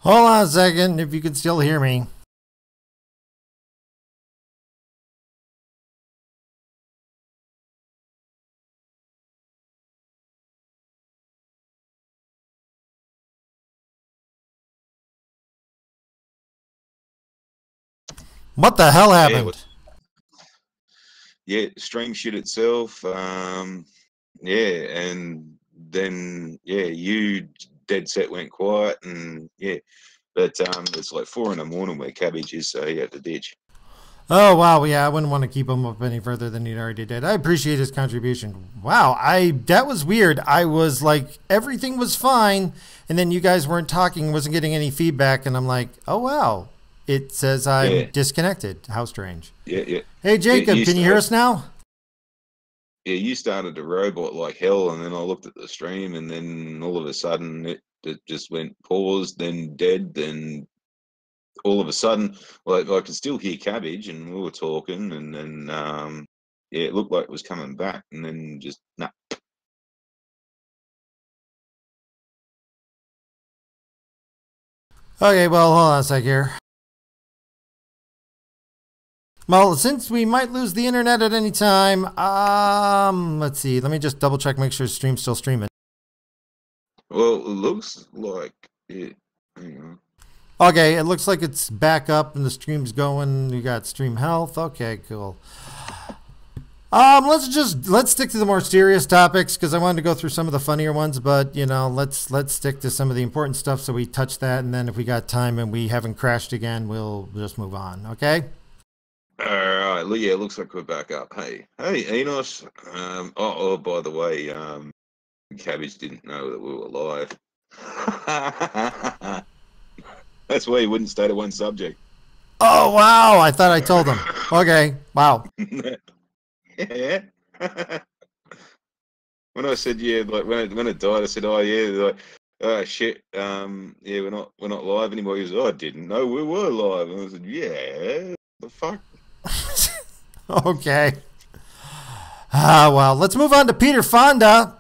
Hold on a second, if you can still hear me. What the hell Yeah, happened? stream shit itself. Yeah, and then you dead set went quiet, and but it's like 4 a.m. where Cabbage is, so he had to ditch. Oh wow, yeah, I wouldn't want to keep him up any further than he already did. I appreciate his contribution. Wow, I that was weird. I was like everything was fine, and then you guys weren't talking, wasn't getting any feedback, and I'm like, oh wow, it says I'm Yeah, disconnected. How strange. yeah, yeah. Hey Yeah, Jacob, can you hear us now? you started the robot like hell, and then I looked at the stream, and then all of a sudden it just went paused, then dead, then all of a sudden, like I could still hear Cabbage, and we were talking, and then it looked like it was coming back, and then just nah. Okay, well hold on a sec here. Well, since we might lose the internet at any time, let's see. Let me just double check, make sure the stream's still streaming. Well, it looks like it. Hang on. Okay, it looks like it's back up and the stream's going. You got stream health. Okay, cool. Let's stick to the more serious topics because I wanted to go through some of the funnier ones, but you know, let's stick to some of the important stuff so we touch that, and then if we got time and we haven't crashed again, we'll just move on. Okay. All right, yeah, it looks like we're back up. Hey, Enos. By the way, Cabbage didn't know that we were live. That's why he wouldn't stay to one subject. Oh wow! I thought I told him. Okay. Wow. Yeah. When I said like when it died, I said, oh yeah, like oh shit, yeah, we're not live anymore. He was, oh, I didn't know we were live, and I said, yeah, the fuck. Okay. Well, let's move on to Peter Fonda,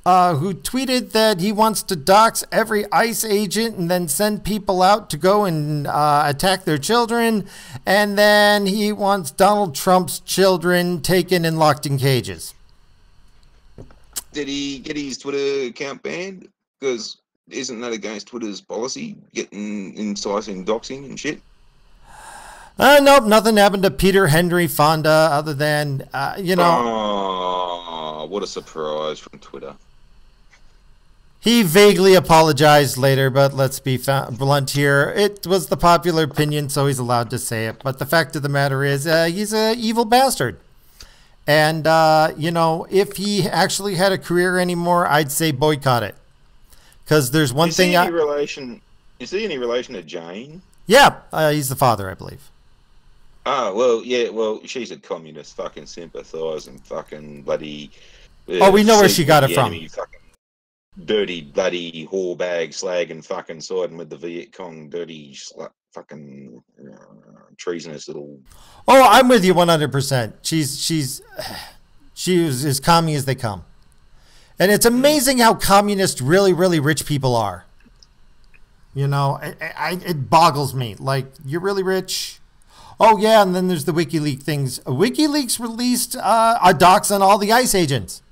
who tweeted that he wants to dox every ICE agent and then send people out to go and attack their children. And then he wants Donald Trump's children taken and locked in cages. Did he get his Twitter account banned? Because isn't that against Twitter's policy, getting inciting doxing and shit? Nope, nothing happened to Peter Henry Fonda other than, you know. Oh, what a surprise from Twitter. He vaguely apologized later, but let's be blunt here. It was the popular opinion, so he's allowed to say it. But the fact of the matter is, he's an evil bastard. And, you know, if he actually had a career anymore, I'd say boycott it. Because there's one thing... Is he any relation to Jane? Yeah, he's the father, I believe. Oh, well, yeah, well, she's a communist fucking sympathising fucking bloody... oh, we know where she got it from. Fucking dirty, bloody whore bag slagging fucking siding with the Viet Cong dirty fucking treasonous little... Oh, I'm with you 100%. She was as commie as they come. And it's amazing how communist really, really rich people are. You know, it boggles me. Like, you're really rich... Oh, yeah, and then there's the WikiLeaks things. WikiLeaks released a dox on all the ICE agents,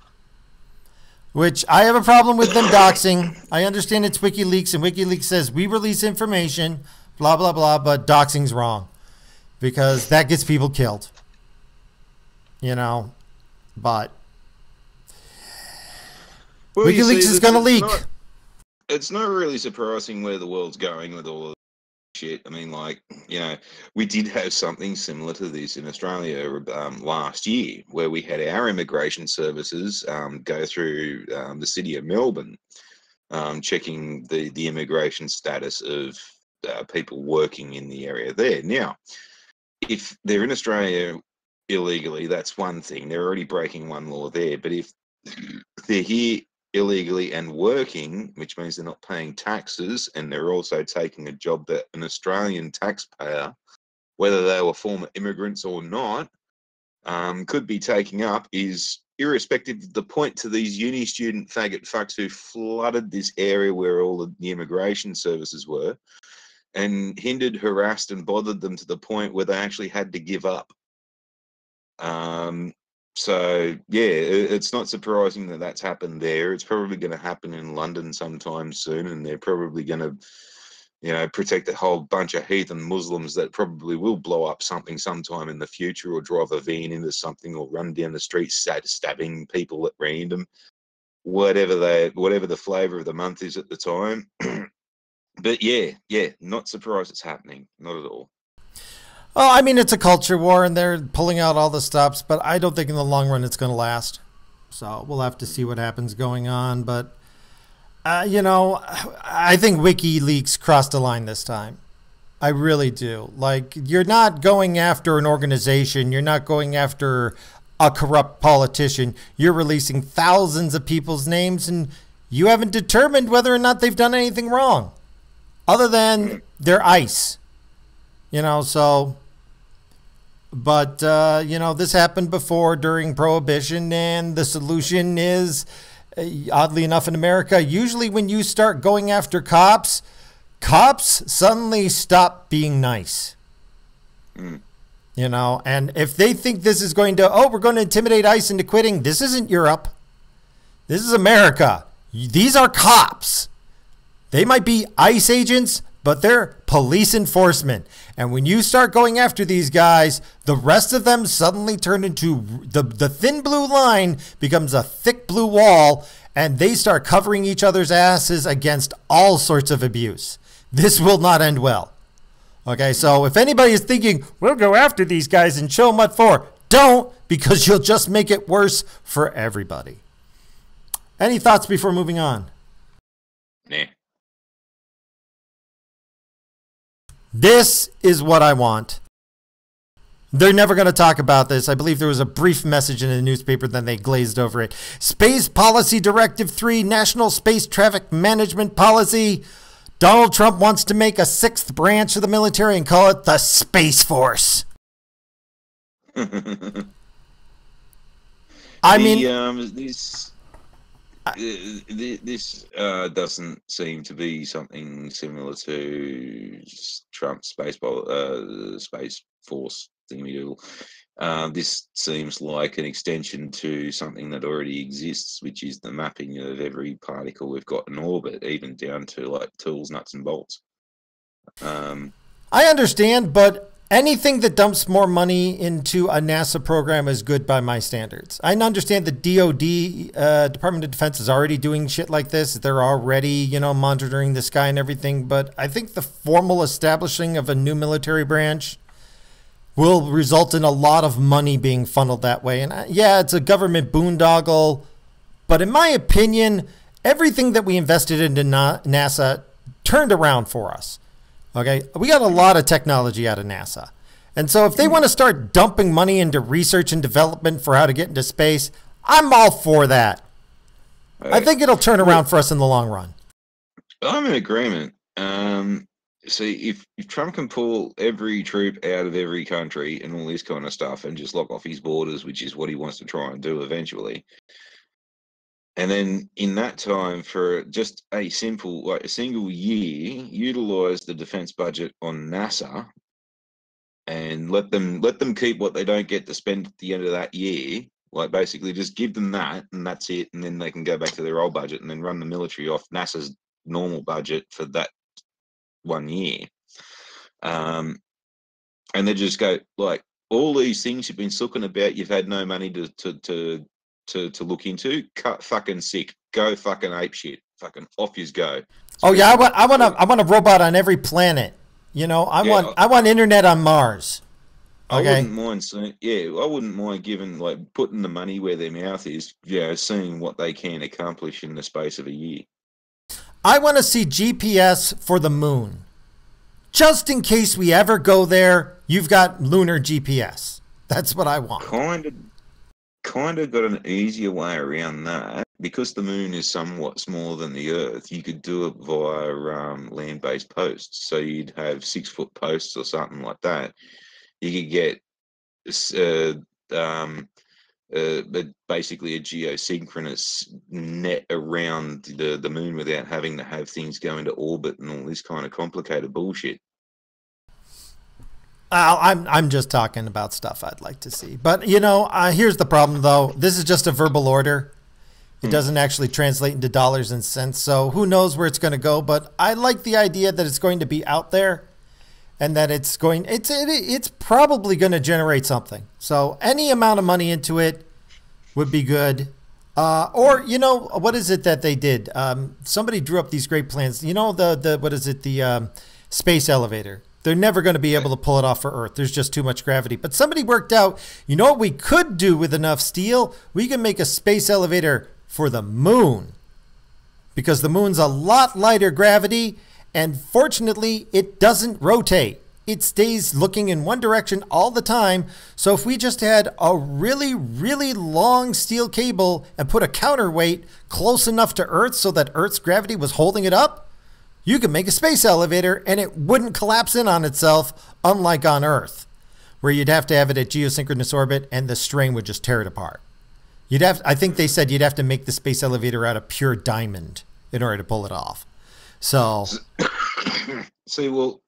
which I have a problem with them doxing. I understand it's WikiLeaks, and WikiLeaks says we release information, blah, blah, blah, but doxing's wrong because that gets people killed. You know, but well, WikiLeaks is going to leak. It's not really surprising where the world's going with all of shit. I mean, like, you know, we did have something similar to this in Australia last year, where we had our immigration services go through the city of Melbourne, checking the immigration status of people working in the area there. Now, if they're in Australia illegally, that's one thing. They're already breaking one law there. But if they're here illegally and working, which means they're not paying taxes, and they're also taking a job that an Australian taxpayer, whether they were former immigrants or not, could be taking up, is irrespective of the point to these uni student faggot fucks who flooded this area where all of the immigration services were. and hindered, harassed, and bothered them to the point where they actually had to give up. So yeah, it's not surprising that that's happened there. It's probably going to happen in London sometime soon, and they're probably going to, you know, protect a whole bunch of heathen Muslims that probably will blow up something sometime in the future, or drive a van into something, or run down the street stabbing people at random, whatever the flavor of the month is at the time. But yeah, not surprised it's happening, not at all. Well, I mean, it's a culture war, and they're pulling out all the stops, but I don't think in the long run it's going to last. So we'll have to see what happens going on. But, you know, I think WikiLeaks crossed the line this time. I really do. Like, you're not going after an organization. You're not going after a corrupt politician. You're releasing thousands of people's names, and you haven't determined whether or not they've done anything wrong, other than they're ICE. You know, so... But, you know, this happened before during Prohibition, and the solution is, oddly enough in America, usually when you start going after cops, cops suddenly stop being nice. You know, and if they think this is going to, we're going to intimidate ICE into quitting, this isn't Europe. This is America. These are cops. They might be ICE agents, but they're police enforcement. And when you start going after these guys, the rest of them suddenly turn into the thin blue line becomes a thick blue wall, and they start covering each other's asses against all sorts of abuse. This will not end well. Okay, so if anybody is thinking, we'll go after these guys and show them what for, don't, because you'll just make it worse for everybody. Any thoughts before moving on? Nah. This is what I want. They're never going to talk about this. I believe there was a brief message in the newspaper, then they glazed over it. Space Policy Directive 3, National Space Traffic Management Policy. Donald Trump wants to make a sixth branch of the military and call it the Space Force. I mean... This doesn't seem to be something similar to Trump's space force thingy. This seems like an extension to something that already exists, which is the mapping of every particle we've got in orbit, even down to like tools, nuts, and bolts. I understand, but anything that dumps more money into a NASA program is good by my standards. I understand the DOD, Department of Defense, is already doing shit like this. They're already, you know, monitoring the sky and everything. But I think the formal establishing of a new military branch will result in a lot of money being funneled that way. And yeah, it's a government boondoggle. But in my opinion, everything that we invested into NASA turned around for us. Okay, we got a lot of technology out of NASA. And so if they want to start dumping money into research and development for how to get into space, I'm all for that. I think it'll turn around for us in the long run. I'm in agreement. See, if Trump can pull every troop out of every country and all this kind of stuff and just lock off his borders, which is what he wants to try and do eventually, and then in that time, for just a simple, like a single year, utilize the defense budget on NASA and let them keep what they don't get to spend at the end of that year. Like basically just give them that and that's it. And then they can go back to their old budget and then run the military off NASA's normal budget for that 1 year. And they just go like, all these things you've been talking about, you've had no money to look into, cut fucking sick, go fucking ape shit, fucking off yous go. Oh yeah, I want a robot on every planet. You know, I want internet on Mars. Okay? I wouldn't mind seeing, I wouldn't mind giving, like, putting the money where their mouth is, seeing what they can accomplish in the space of a year. I want to see GPS for the moon. Just in case we ever go there, you've got lunar GPS. That's what I want. Kind of got an easier way around that. Because the moon is somewhat smaller than the Earth, you could do it via land-based posts. So you'd have 6-foot posts or something like that. You could get basically a geosynchronous net around the moon without having to have things go into orbit and all this kind of complicated bullshit. I'm just talking about stuff I'd like to see. But, you know, here's the problem, though. This is just a verbal order. It doesn't actually translate into dollars and cents. So who knows where it's going to go. But I like the idea that it's going to be out there and that it's probably going to generate something. So any amount of money into it would be good. Or, you know, what is it that they did? Somebody drew up these great plans. You know, the space elevator. They're never going to be able to pull it off for Earth. There's just too much gravity. But somebody worked out, you know what we could do with enough steel? We can make a space elevator for the moon. Because the moon's a lot lighter gravity, and fortunately, it doesn't rotate. It stays looking in one direction all the time. So if we just had a really, really long steel cable and put a counterweight close enough to Earth so that Earth's gravity was holding it up, you could make a space elevator and it wouldn't collapse in on itself, unlike on Earth, where you'd have to have it at geosynchronous orbit and the strain would just tear it apart. I think they said you'd have to make the space elevator out of pure diamond in order to pull it off. So, see, well,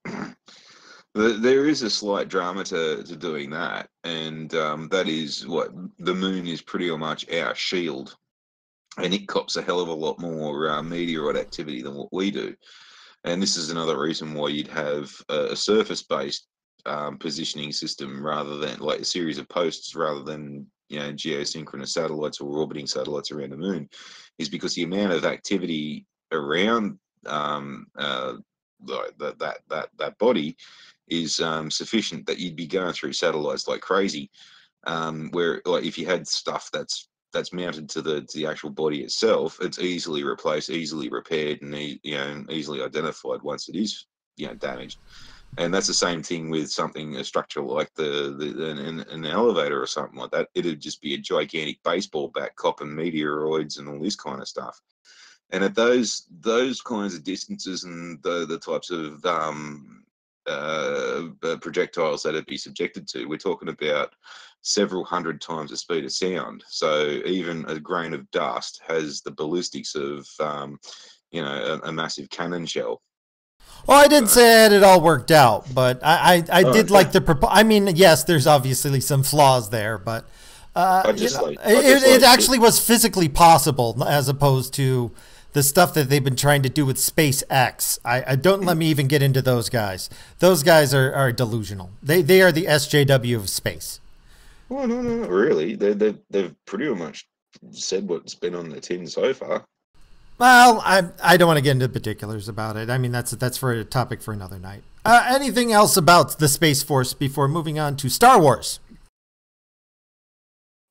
there is a slight drama to doing that, and that is what the moon is pretty much our shield, and it cops a hell of a lot more meteorite activity than what we do. And this is another reason why you'd have a surface-based positioning system rather than like a series of posts rather than, you know, geosynchronous satellites or orbiting satellites around the moon, is because the amount of activity around that body is sufficient that you'd be going through satellites like crazy. Where like if you had stuff that's mounted to the actual body itself, it's easily replaced, easily repaired, and easily identified once it is, you know, damaged. And that's the same thing with something, a structure like an elevator or something like that. It'd just be a gigantic baseball bat copping meteoroids and all this kind of stuff. And at those kinds of distances and the types of projectiles that it'd be subjected to, we're talking about several hundred times the speed of sound. So even a grain of dust has the ballistics of, a massive cannon shell. Well, I didn't say I had it all worked out, but I did like the I mean, yes, there's obviously some flaws there, but it actually was physically possible as opposed to the stuff that they've been trying to do with SpaceX. I don't let me even get into those guys. Those guys are delusional. They are the SJW of space. Well, no, not really. They've pretty much said what's been on the tin so far. Well, I don't want to get into particulars about it. I mean, that's for a topic for another night. Anything else about the Space Force before moving on to Star Wars?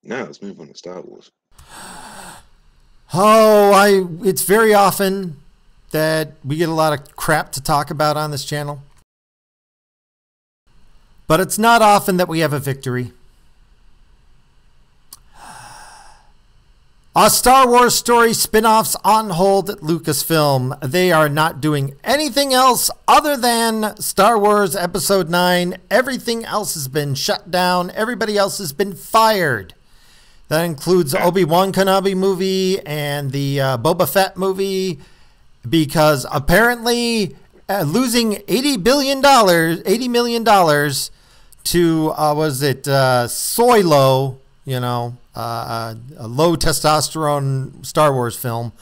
No, let's move on to Star Wars. It's very often that we get a lot of crap to talk about on this channel. But it's not often that we have a victory. Star Wars story spin-offs on hold at Lucasfilm. They are not doing anything else other than Star Wars Episode 9. Everything else has been shut down. Everybody else has been fired. That includes the Obi-Wan Kenobi movie and the Boba Fett movie, because apparently losing $80 million to, Solo, a low testosterone Star Wars film,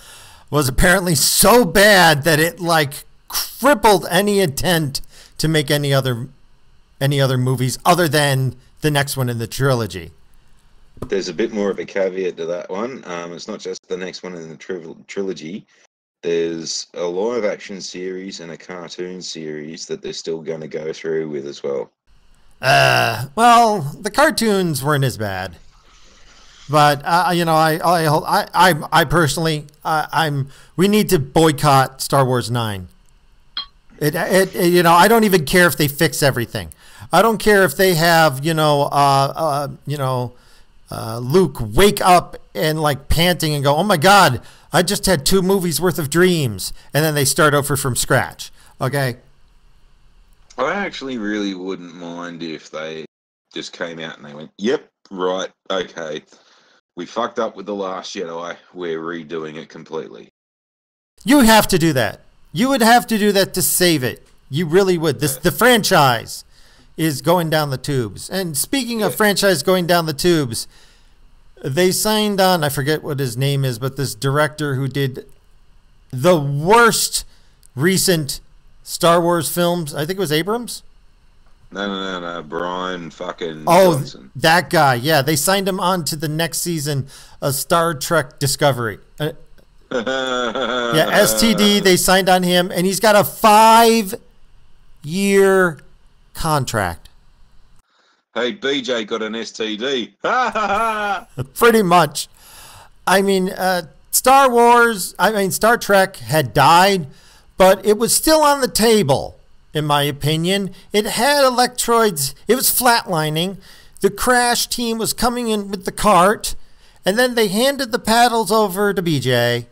was apparently so bad that it crippled any intent to make any other movies other than the next one in the trilogy. There's a bit more of a caveat to that one. It's not just the next one in the trilogy. There's a live action series and a cartoon series that they're still going to go through with as well. Well, the cartoons weren't as bad. But I personally, we need to boycott Star Wars 9. I don't even care if they fix everything. I don't care if they have Luke wake up and panting and go, "Oh my God, I just had 2 movies worth of dreams," and then they start over from scratch. Okay. I actually really wouldn't mind if they just came out and they went, "Yep, right, okay. We fucked up with The Last Jedi. We're redoing it completely." You have to do that. You would have to do that to save it. You really would. The franchise. is going down the tubes. And speaking of franchise going down the tubes, they signed on, I forget what his name is, but this director who did the worst recent Star Wars films. I think it was Abrams. No. Brian fucking Johnson. That guy. Yeah, they signed him on to the next season of Star Trek Discovery. Yeah, STD, they signed on him, and he's got a 5-year contract. Hey, BJ got an STD. Pretty much. I mean, Star Trek had died, but it was still on the table, in my opinion. It had electroids. It was flatlining. The crash team was coming in with the cart, and then they handed the paddles over to BJ,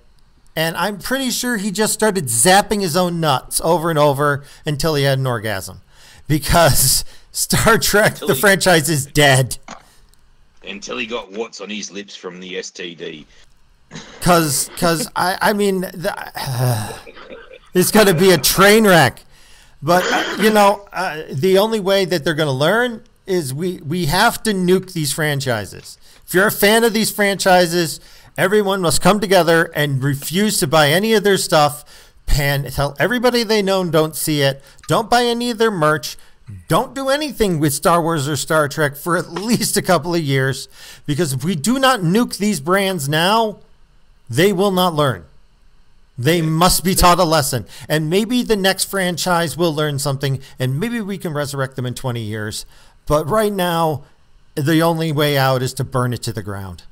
and I'm pretty sure he just started zapping his own nuts over and over until he had an orgasm. Because Star Trek, the franchise, is dead. Until he got what's on his lips from the STD. Because I mean, it's going to be a train wreck. But, the only way that they're going to learn is we have to nuke these franchises. If you're a fan of these franchises, everyone must come together and refuse to buy any of their stuff. Tell everybody they know and don't see it. Don't buy any of their merch. Don't do anything with Star Wars or Star Trek for at least a couple of years. Because if we do not nuke these brands now, they will not learn. They must be taught a lesson. And maybe the next franchise will learn something, and maybe we can resurrect them in 20 years. But right now, the only way out is to burn it to the ground.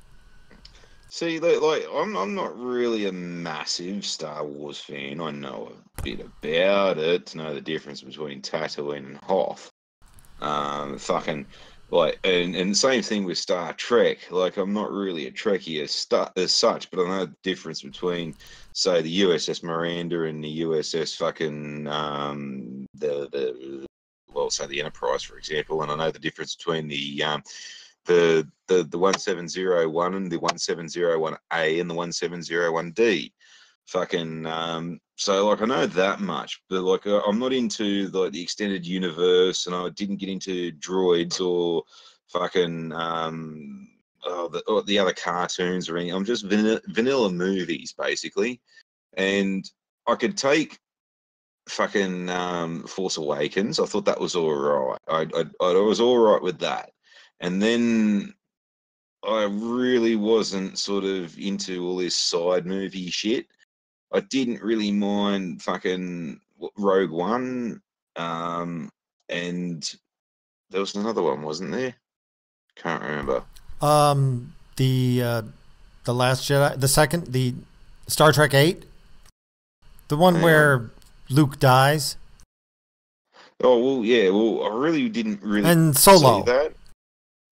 See, like I'm not really a massive Star Wars fan. I know a bit about it, to know the difference between Tatooine and Hoth. And the same thing with Star Trek. Like, I'm not really a Trekkie as such, but I know the difference between, say, the USS Miranda and the USS fucking say the Enterprise, for example, and I know the difference between the 1701 and the 1701A and the 1701D. So like I know that much, but like I'm not into like the extended universe, and I didn't get into droids or fucking the other cartoons or anything. I'm just vanilla movies basically, and I could take fucking Force Awakens. I thought that was all right. I was all right with that. And then I really wasn't sort of into all this side movie shit. I didn't really mind fucking Rogue One, and there was another one, wasn't there? Can't remember. The Last Jedi, the Star Trek 8, the one where Luke dies. Oh well, yeah. Well, I really didn't and Solo. See that.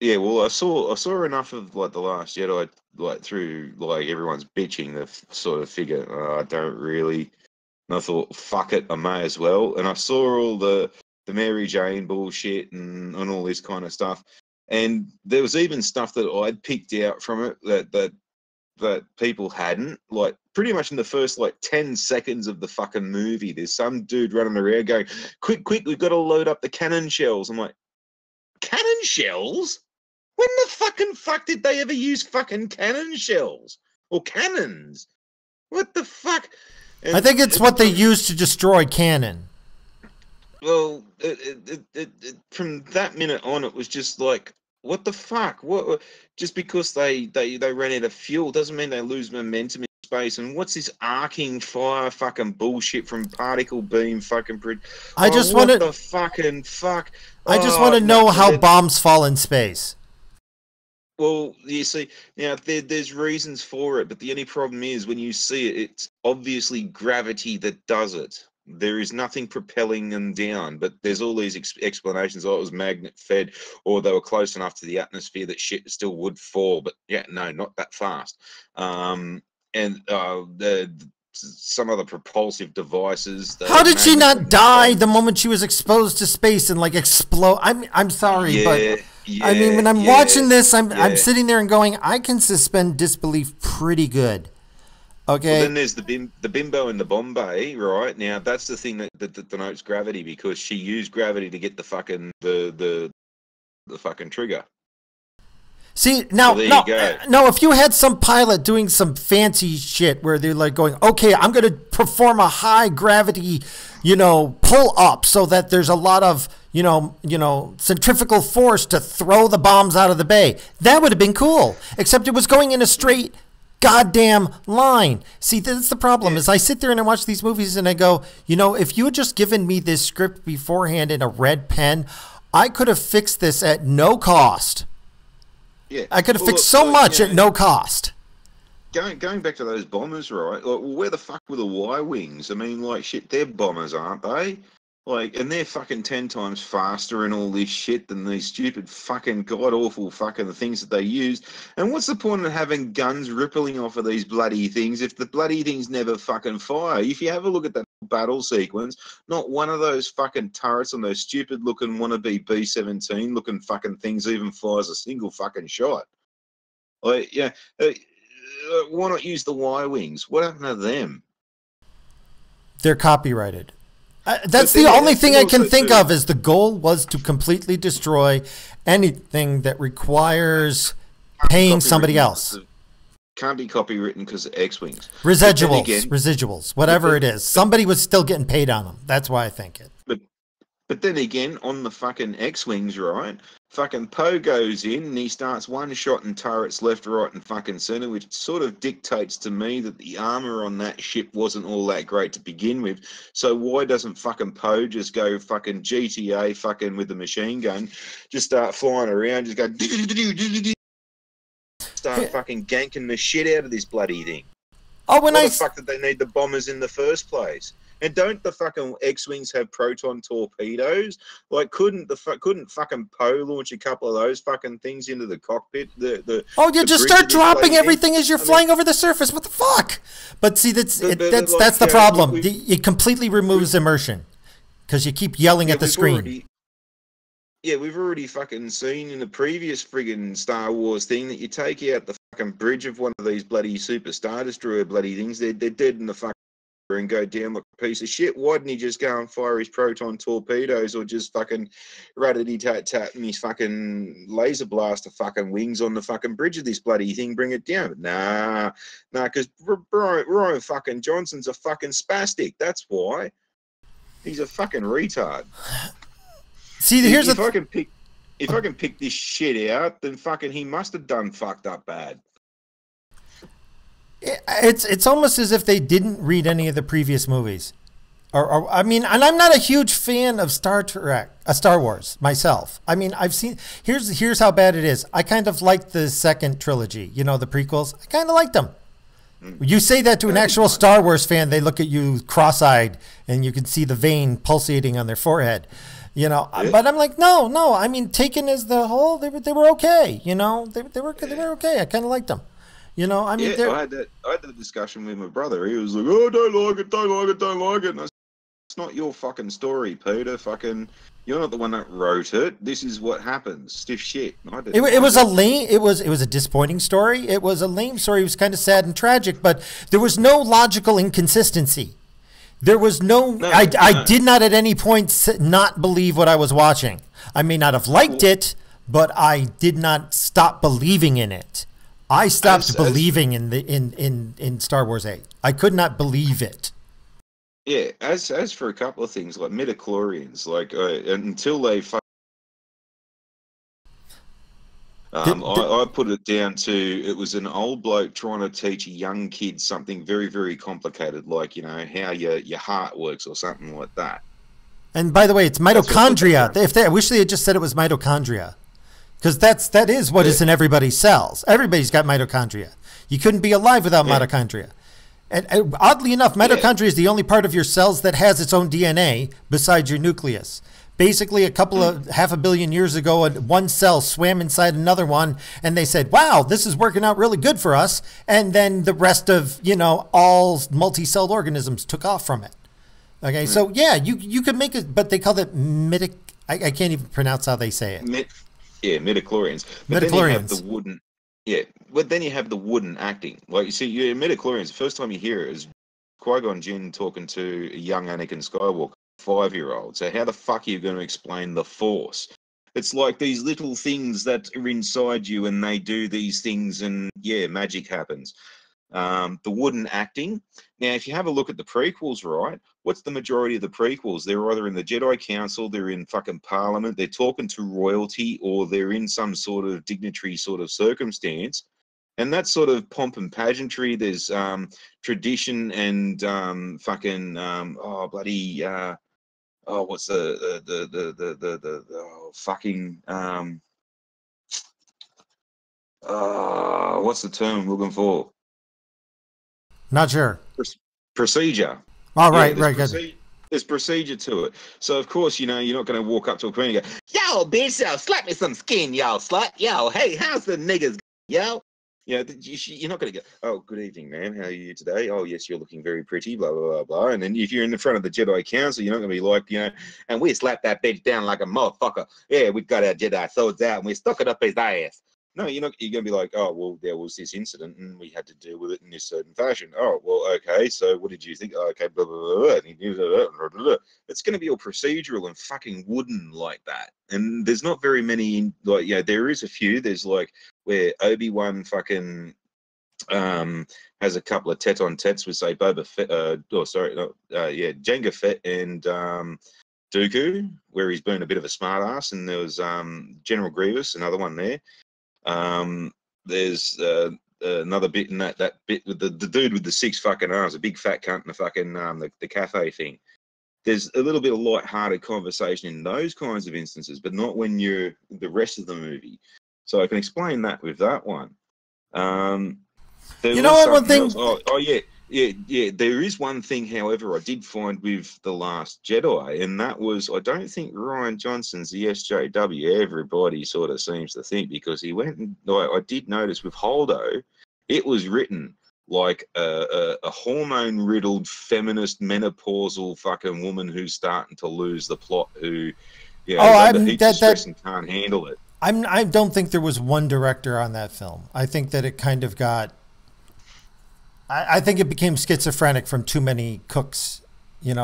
Yeah, well, I saw enough of like The Last Jedi, like through like everyone's bitching to sort of figure I don't really. And I thought, fuck it, I may as well. And I saw all the Mary Jane bullshit and all this kind of stuff. And there was even stuff that I'd picked out from it that people hadn't. Like pretty much in the first like 10 seconds of the fucking movie, there's some dude running around going, "Quick, we've got to load up the cannon shells." I'm like, cannon shells? When the fucking fuck did they ever use fucking cannon shells? Or cannons? What the fuck? And I think it's what they use to destroy cannon. Well, from that minute on, it was just like, what the fuck? What? Just because they ran out of fuel doesn't mean they lose momentum in space. And what's this arcing fire fucking bullshit from particle beam fucking? I just want to. The fucking fuck. I just want to know how bombs fall in space. Well, you see, now there's reasons for it, but the only problem is when you see it, it's obviously gravity that does it. There is nothing propelling them down, but there's all these explanations. Oh, it was magnet fed, or they were close enough to the atmosphere that shit still would fall. But yeah, no, not that fast. Some other propulsive devices. How did she not die the moment she was exposed to space and like explode? I'm sorry, but I mean, when I'm watching this, I'm sitting there and going, I can suspend disbelief pretty good. Okay. Well, then there's the bimbo in the Bombay, right? Now that's the thing that denotes gravity, because she used gravity to get the fucking the fucking trigger. See, So now, there no, you go. no, if you had some pilot doing some fancy shit where they're like going, okay, I'm going to perform a high gravity, pull up so that there's a lot of, centrifugal force to throw the bombs out of the bay. That would have been cool, except it was going in a straight goddamn line. See, that's the problem is I sit there and I watch these movies and I go, if you had just given me this script beforehand in a red pen, I could have fixed this at no cost. Yeah, I could have fixed so much at no cost. Going back to those bombers, right? Like, where the fuck were the Y-wings? I mean, like, shit, they're bombers, aren't they? Like, and they're fucking 10 times faster and all this shit than these stupid fucking god-awful fucking things that they used. And what's the point of having guns rippling off of these bloody things if the bloody things never fucking fire? If you have a look at that battle sequence, not one of those fucking turrets on those stupid-looking wannabe B-17-looking fucking things even fires a single fucking shot. Like, why not use the Y-wings? What happened to them? They're copyrighted. That's the only thing I can think of is the goal was to completely destroy anything that requires paying somebody else. Can't be copywritten because of X-Wings. Residuals, whatever it is. Somebody was still getting paid on them. That's why I think it. But then again, on the fucking X-Wings, right, fucking Poe goes in and he starts one-shotting turrets left, right, and fucking center, which sort of dictates to me that the armor on that ship wasn't all that great to begin with. So why doesn't fucking Poe just go fucking GTA fucking with the machine gun, just start flying around, just go start fucking ganking the shit out of this bloody thing? Why the fuck did they need the bombers in the first place? And don't the fucking X-Wings have proton torpedoes? Like, couldn't fucking Poe launch a couple of those fucking things into the cockpit? You just start dropping everything as you're flying over the surface. What the fuck? But see, that's the problem. It completely removes immersion because you keep yelling at the screen. We've already fucking seen in the previous friggin' Star Wars thing that you take out the fucking bridge of one of these bloody Super Star Destroyer bloody things, they're dead in the fucking and go down like a piece of shit. Why didn't he just go and fire his proton torpedoes or just fucking ratty-tat-tat and his fucking laser blaster fucking wings on the fucking bridge of this bloody thing, bring it down? Nah, because Ryan fucking Johnson's a fucking spastic. That's why. He's a fucking retard. See, if I can pick this shit out, then fucking he must have done fucked up bad. It's almost as if they didn't read any of the previous movies, or I mean, and I'm not a huge fan of Star Wars myself. I mean, I've seen here's how bad it is. I kind of liked the second trilogy, the prequels. I kind of liked them. You say that to an actual Star Wars fan, they look at you cross-eyed, and you can see the vein pulsating on their forehead. But I'm like, no. I mean, taken as the whole, they were okay. They were okay. I kind of liked them. I had that discussion with my brother. He was like, "Oh, don't like it." And I said, it's not your fucking story, Peter. Fucking, you're not the one that wrote it. This is what happens. Stiff shit. It was a disappointing story. It was a lame story. It was kind of sad and tragic, but there was no logical inconsistency. There was I did not at any point not believe what I was watching. I may not have liked it, but I did not stop believing in it. I stopped believing in Star Wars 8. I could not believe it. Yeah, as for a couple of things like midichlorians, like until they I put it down to it was an old bloke trying to teach a young kid something very, very complicated, like how your heart works or something like that. And by the way, it's mitochondria. I wish they had just said it was mitochondria. Because that is what is in everybody's cells. Everybody's got mitochondria. You couldn't be alive without mitochondria. And oddly enough, mitochondria is the only part of your cells that has its own DNA besides your nucleus. Basically, half a billion years ago, one cell swam inside another one, and they said, wow, this is working out really good for us. And then the rest of, all multi-celled organisms took off from it. Okay, so yeah, you could make it, but they call it I can't even pronounce how they say it. Midichlorians. But then you have the wooden. Yeah, but then you have the wooden acting. Like you see, you midichlorians. The first time you hear it is Qui-Gon Jinn talking to a young Anakin Skywalker, 5-year-old. So how the fuck are you going to explain the Force? It's like these little things that are inside you, and they do these things, and yeah, magic happens. The wooden acting. Now, if you have a look at the prequels, right, what's the majority of the prequels? They're either in the Jedi Council, they're in fucking Parliament, they're talking to royalty, or they're in some sort of dignitary sort of circumstance. And that sort of pomp and pageantry, there's tradition and what's what's the term I'm looking for? Not sure. Procedure. Oh, right, right, good. There's procedure to it. So, of course, you're not going to walk up to a queen and go, yo, bitch, yo, slap me some skin, yo, slut. Yo, hey, how's the niggas, yo? You're not going to go, oh, good evening, ma'am. How are you today? Oh, yes, you're looking very pretty, blah, blah, blah, blah. And then if you're in the front of the Jedi Council, you're not going to be like, and we slapped that bitch down like a motherfucker. Yeah, we got our Jedi swords out and we stuck it up his ass. No, you're not. You're going to be like, oh, well, there was this incident and we had to deal with it in this certain fashion. Oh, well, okay. So what did you think? Oh, okay, blah, blah, blah, blah. It's going to be all procedural and fucking wooden like that. And there's not very many, there is a few. There's like where Obi-Wan fucking has a couple of tete-a-tetes with, say, Jango Fett and Dooku, where he's been a bit of a smartass. And there was General Grievous, another one there. There's another bit in that bit with the dude with the 6 fucking arms, a big fat cunt in the fucking the cafe thing. There's a little bit of light-hearted conversation in those kinds of instances, but not when you're the rest of the movie. So I can explain that with that one. One thing. Yeah. There is one thing, however, I did find with The Last Jedi, and that was I don't think Rian Johnson's the SJW. Everybody sort of seems to think, because he went and I did notice with Holdo, it was written like a hormone-riddled feminist menopausal fucking woman who's starting to lose the plot, who stress and can't handle it. I don't think there was one director on that film. I think that it kind of got. I think it became schizophrenic from too many cooks. There's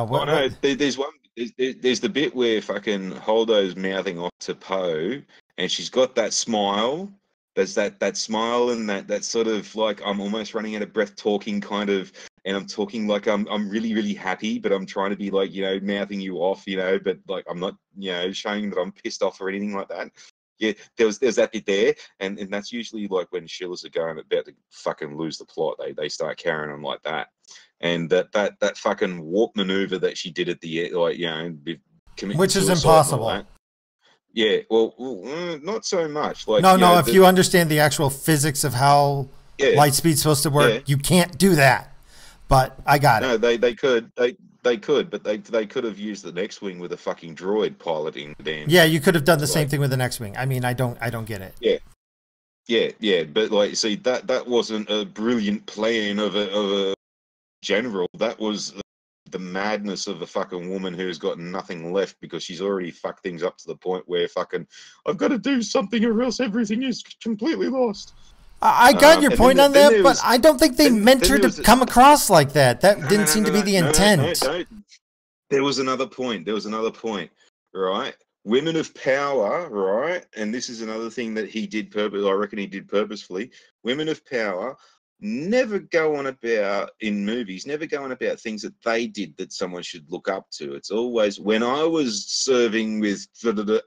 one. There's the bit where fucking Holdo's mouthing off to Poe, and she's got that smile. There's that smile and that sort of like I'm almost running out of breath talking kind of, and I'm talking like I'm really really happy, but I'm trying to be like mouthing you off, but like I'm not showing that I'm pissed off or anything like that. Yeah, there's that bit there, and that's usually like when shillers are going about to fucking lose the plot, they start carrying on like that, and that fucking warp maneuver that she did at the end, which is impossible. Yeah, well, not so much. Like no, if you understand the actual physics of how light speed's supposed to work, you can't do that. But I got it. No, they could. They could, but they could have used the next wing with a fucking droid piloting the damn. Yeah, you could have done the same thing with the next wing. I mean, I don't get it. Yeah, but like, see, that wasn't a brilliant plan of a general. That was the madness of a fucking woman who's got nothing left because she's already fucked things up to the point where fucking I've got to do something or else everything is completely lost. I got your point on that, but I don't think they meant her to come across like that. That didn't seem to be the intent. No. There was another point, right? Women of power, right? And this is another thing that he did I reckon he did purposefully. Women of power never go on about, in movies, never go on about things that they did that someone should look up to. It's always, when I was serving with,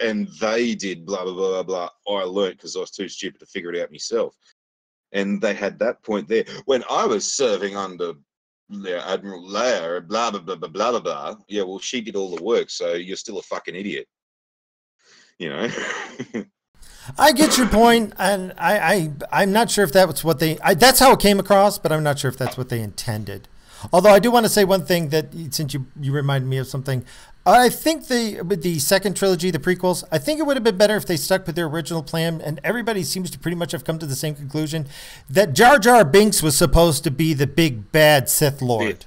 and they did blah, blah, blah, blah, I learned because I was too stupid to figure it out myself. And they had that point there. When I was serving under Admiral Leia, blah, blah, blah, blah, blah, blah, blah. Yeah, well, she did all the work, so you're still a fucking idiot. I get your point, and I'm not sure if that's what that's how it came across, but I'm not sure if that's what they intended. Although I do want to say one thing that, since you reminded me of something, I think with the second trilogy, the prequels, I think it would have been better if they stuck with their original plan, and everybody seems to pretty much have come to the same conclusion, that Jar Jar Binks was supposed to be the big bad Sith Lord.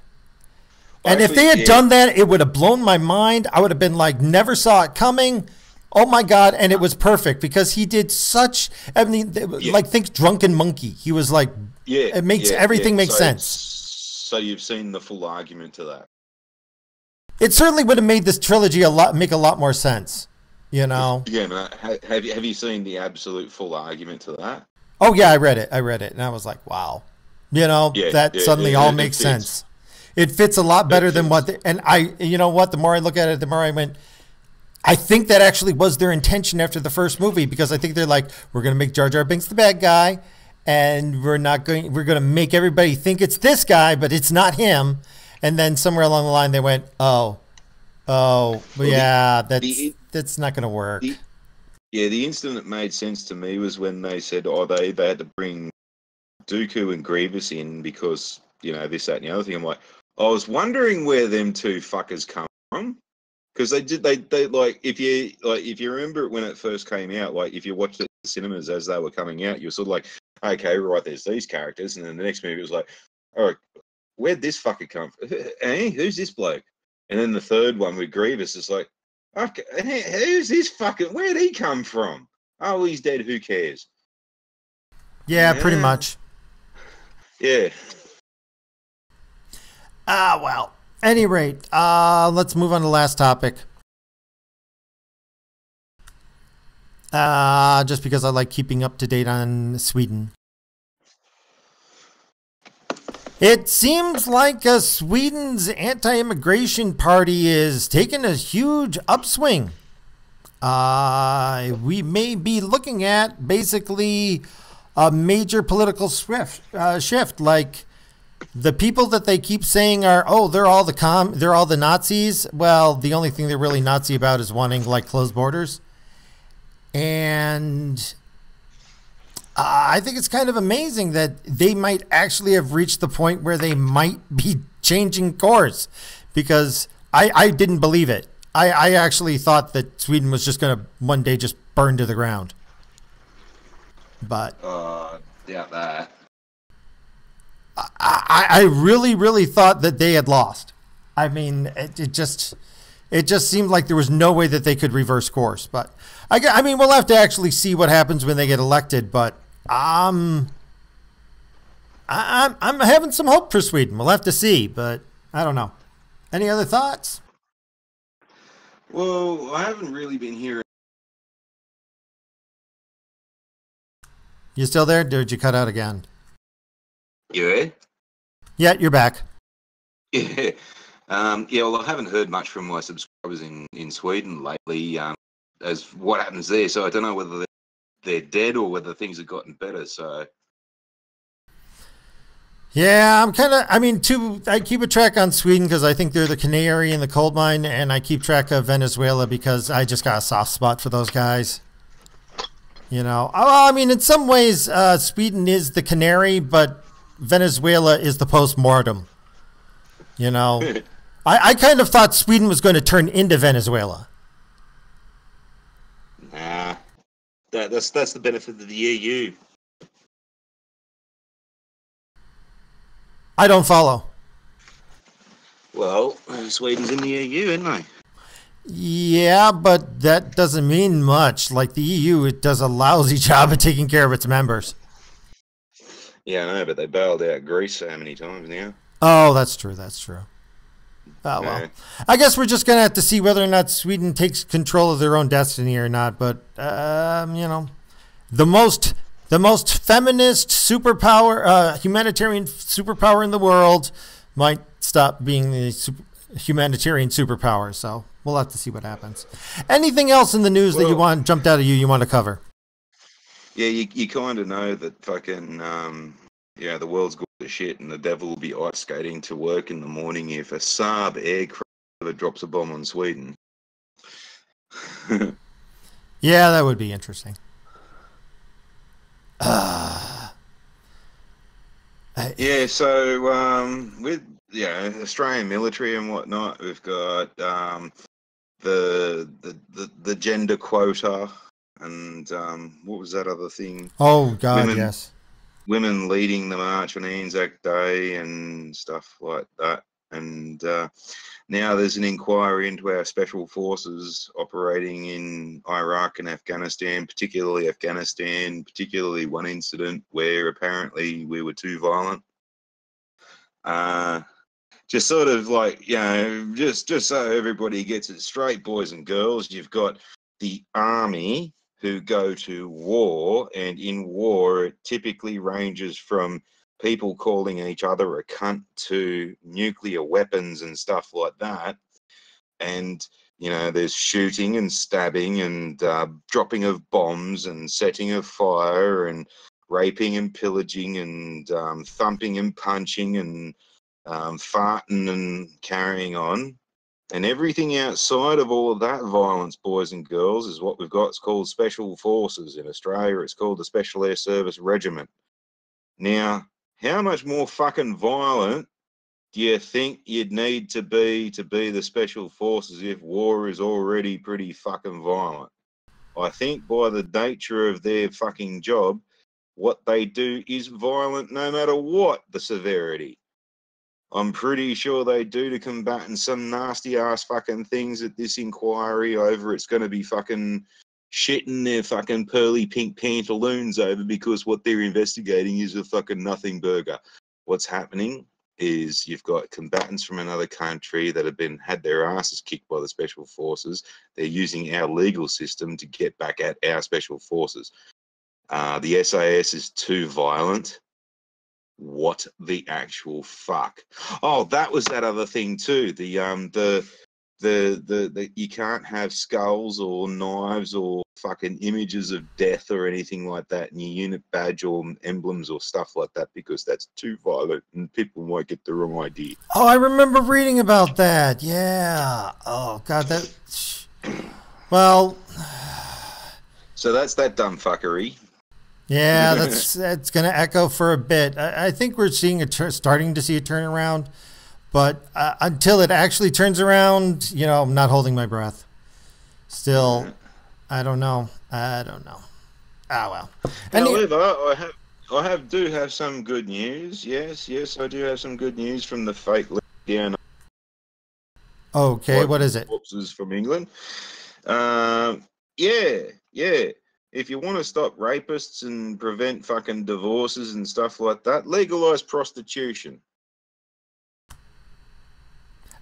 Yeah. And if they had done that, it would have blown my mind. I would have been like, never saw it coming. Oh my God. And it was perfect because he did such, I mean, like think Drunken Monkey. He was like, Yeah, it makes everything make sense. So you've seen the full argument to that. It certainly would have made this trilogy make a lot more sense, you know? Yeah, man. Have you seen the absolute full argument to that? Oh yeah, I read it. And I was like, wow, you know, that suddenly all makes sense. It fits a lot better than you know what, the more I look at it, the more I went, I think that actually was their intention after the first movie, because I think they're like, we're going to make Jar Jar Binks the bad guy, and we're going to make everybody think it's this guy, but it's not him. And then somewhere along the line, they went, that's not going to work. The instant that made sense to me was when they said, they had to bring Dooku and Grievous in because, you know, this, that, and the other thing. I'm like, I was wondering where them two fuckers come from. Because they like, if you remember it when it first came out, like, if you watched it in the cinemas as they were coming out, you were sort of like, okay, right, there's these characters. And then the next movie was like, all right, where'd this fucker come from? Hey, who's this bloke? And then the third one with Grievous is like, okay, who's this fucking, where'd he come from? Oh, he's dead, who cares? Yeah, pretty much. Yeah. Well, any rate, let's move on to the last topic. Just because I like keeping up to date on Sweden. It seems like Sweden's anti-immigration party is taking a huge upswing. We may be looking at basically a major political shift. Like the people that they keep saying are, they're all the Nazis. Well, the only thing they're really Nazi about is wanting like closed borders. And I think it's kind of amazing that they might actually have reached the point where they might be changing course, because I didn't believe it. I actually thought that Sweden was just going to one day just burn to the ground. But doubt that. I really, really thought that they had lost. I mean, it just seemed like there was no way that they could reverse course. But I mean, we'll have to actually see what happens when they get elected. But I'm having some hope for Sweden. We'll have to see, but I don't know. Any other thoughts? Well, I haven't really been hearing. You still there? Did you cut out again? You there? Yeah, you're back. Yeah. Well, I haven't heard much from my subscribers in Sweden lately as what happens there. So I don't know whether they're dead or whether things have gotten better. So. Yeah, I keep a track on Sweden because I think they're the canary in the coal mine, and I keep track of Venezuela because I just got a soft spot for those guys. You know, I mean, in some ways, Sweden is the canary, but Venezuela is the post-mortem. You know, I kind of thought Sweden was going to turn into Venezuela. Nah, that's the benefit of the EU. I don't follow. Well, Sweden's in the EU, isn't they? Yeah, but that doesn't mean much. Like the EU, it does a lousy job of taking care of its members. Yeah, I know, but they bailed out Greece so many times now. Oh, that's true. Oh, well. I guess we're just going to have to see whether or not Sweden takes control of their own destiny or not. But, you know, the most feminist superpower, humanitarian superpower in the world might stop being the humanitarian superpower. So we'll have to see what happens. Anything else in the news that you jumped out at you want to cover? Yeah, you kind of know that fucking, the world's gone to shit and the devil will be ice skating to work in the morning if a Saab aircraft drops a bomb on Sweden. Yeah, that would be interesting. So with Australian military and whatnot, we've got the gender quota and what was that other thing? Oh God, yes. Women leading the march on Anzac Day and stuff like that. And now there's an inquiry into our special forces operating in Iraq and Afghanistan, particularly Afghanistan, particularly one incident where apparently we were too violent. Just sort of like, you know, just so everybody gets it straight, boys and girls, you've got the army who go to war, and in war it typically ranges from people calling each other a cunt to nuclear weapons and stuff like that. And, you know, there's shooting and stabbing and dropping of bombs and setting of fire and raping and pillaging and thumping and punching and farting and carrying on. And everything outside of all of that violence, boys and girls, is what we've got. It's called Special Forces. In Australia, it's called the Special Air Service Regiment. Now, how much more fucking violent do you think you'd need to be the Special Forces if war is already pretty fucking violent? I think by the nature of their fucking job, what they do is violent no matter what the severity. I'm pretty sure they do to combatant some nasty ass fucking things at this inquiry over. It's going to be fucking shitting their fucking pearly pink pantaloons over because what they're investigating is a fucking nothing burger. What's happening is you've got combatants from another country that have had their asses kicked by the special forces. They're using our legal system to get back at our special forces. The SAS is too violent. What the actual fuck? Oh, that was that other thing too. The you can't have skulls or knives or fucking images of death or anything like that in your unit badge or emblems or stuff like that because that's too violent and people might get the wrong idea. Oh, I remember reading about that. Yeah. Oh God, that. Well. So that's that dumb fuckery. Yeah, that's going to echo for a bit. I think we're seeing starting to see a turnaround, but until it actually turns around, you know, I'm not holding my breath. Still, I don't know. Ah, well. However, I do have some good news. Yes, I do have some good news from the fake down. Okay, what is it? Corpses from England. Yeah. If you want to stop rapists and prevent fucking divorces and stuff like that, legalize prostitution.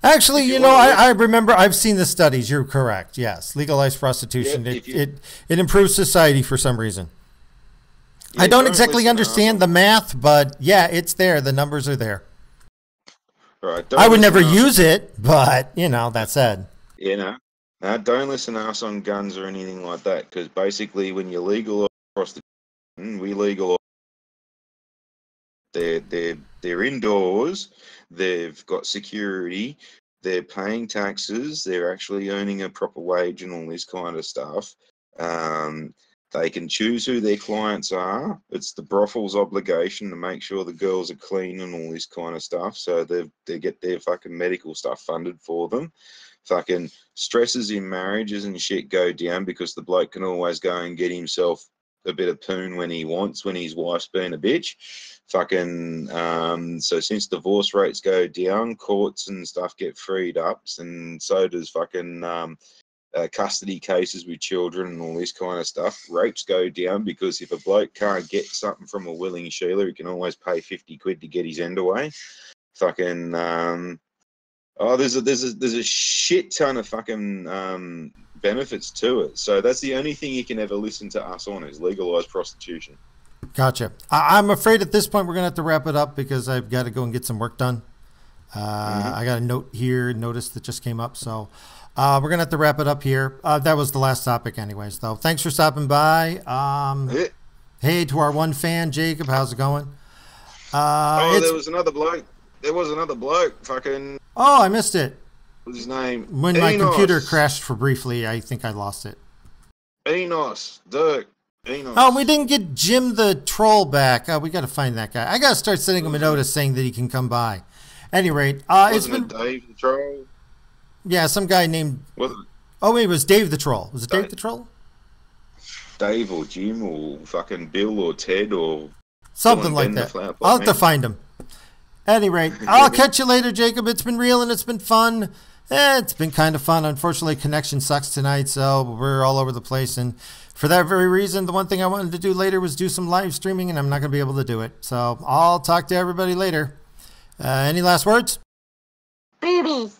Actually, you know, I remember I've seen the studies. You're correct. Yes, legalize prostitution. Yeah, it improves society for some reason. Yeah, I don't exactly understand the math, but yeah, it's there. The numbers are there. Right. I would never use it, but you know, that said. You know. Don't listen to us on guns or anything like that, because basically when you legalise prostitution, we legalise. They're indoors, they've got security, they're paying taxes, they're actually earning a proper wage and all this kind of stuff. They can choose who their clients are. It's the brothel's obligation to make sure the girls are clean and all this kind of stuff, so they get their fucking medical stuff funded for them. Fucking stresses in marriages and shit go down because the bloke can always go and get himself a bit of poon when he wants, when his wife's being a bitch. Fucking, so since divorce rates go down, courts and stuff get freed up, and so does fucking custody cases with children and all this kind of stuff. Rapes go down because if a bloke can't get something from a willing Sheila, he can always pay 50 quid to get his end away. Fucking, there's a shit ton of fucking benefits to it. So that's the only thing you can ever listen to us on is legalize prostitution. Gotcha. I'm afraid at this point we're gonna have to wrap it up because I've got to go and get some work done. I got a notice that just came up, so we're gonna have to wrap it up here. That was the last topic, anyways. Though, thanks for stopping by. Hey, to our one fan, Jacob, how's it going? There was another bloke. Fucking. Oh, I missed it. What's his name? When my computer crashed for briefly, I think I lost it. Enos. Oh, we didn't get Jim the Troll back. We got to find that guy. I got to start sending him a notice saying that he can come by. At any rate, it's been Dave the Troll. Yeah, some guy named. Oh, wait, it was Dave the Troll. Was it Dave the Troll? Dave or Jim or fucking Bill or Ted or something like that. I'll have to find him. Any rate, I'll catch you later, Jacob. It's been real and it's been fun. It's been kind of fun. Unfortunately, connection sucks tonight, so we're all over the place. And for that very reason, the one thing I wanted to do later was do some live streaming, and I'm not going to be able to do it. So I'll talk to everybody later. Any last words? Boobies.